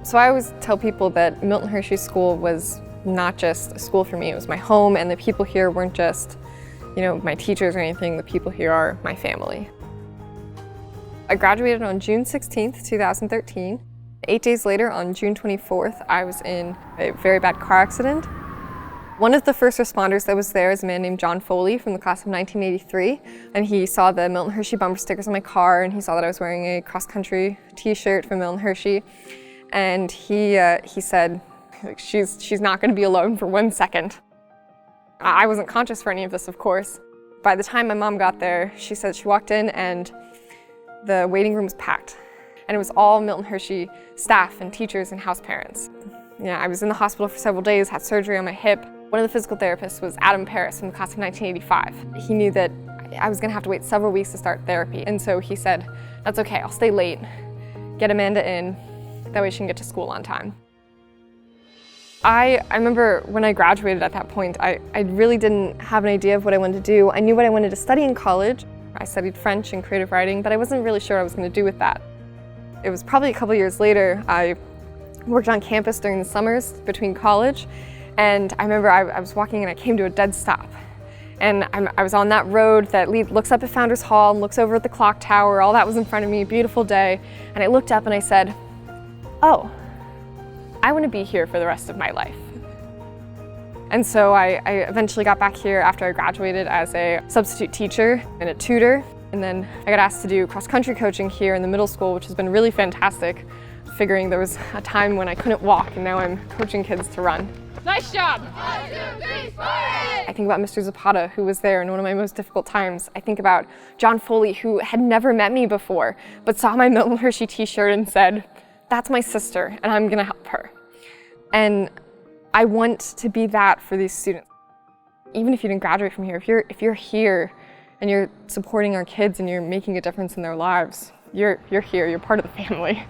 So I always tell people that Milton Hershey School was not just a school for me, it was my home, and the people here weren't just, my teachers or anything, the people here are my family. I graduated on June 16th, 2013. 8 days later, on June 24th, I was in a very bad car accident. One of the first responders that was there is a man named John Foley from the class of 1983, and he saw the Milton Hershey bumper stickers on my car, and he saw that I was wearing a cross-country t-shirt from Milton Hershey, and he said, she's not going to be alone for 1 second. I wasn't conscious for any of this, of course. By the time my mom got there, she said she walked in and the waiting room was packed, and it was all Milton Hershey staff and teachers and house parents. I was in the hospital for several days, had surgery on my hip. One of the physical therapists was Adam Paris from the class of 1985. He knew that I was going to have to wait several weeks to start therapy, and so he said, "That's okay, I'll stay late, get Amanda in, that way she can get to school on time." I remember when I graduated at that point, I really didn't have an idea of what I wanted to do. I knew what I wanted to study in college. I studied French and creative writing, but I wasn't really sure what I was going to do with that. It was probably a couple years later, I worked on campus during the summers between college, and I remember I was walking and I came to a dead stop. And I was on that road that looks up at Founders Hall and looks over at the clock tower. All that was in front of me, a beautiful day. And I looked up and I said, "Oh, I want to be here for the rest of my life." And so I eventually got back here after I graduated as a substitute teacher and a tutor. And then I got asked to do cross-country coaching here in the middle school, which has been really fantastic, figuring there was a time when I couldn't walk and now I'm coaching kids to run. Nice job! 1, 2, 3, sport! I think about Mr. Zapata, who was there in one of my most difficult times. I think about John Foley, who had never met me before, but saw my Milton Hershey t-shirt and said, "That's my sister, and I'm gonna help her." And I want to be that for these students. Even if you didn't graduate from here, if you're here and you're supporting our kids and you're making a difference in their lives, you're here, you're part of the family.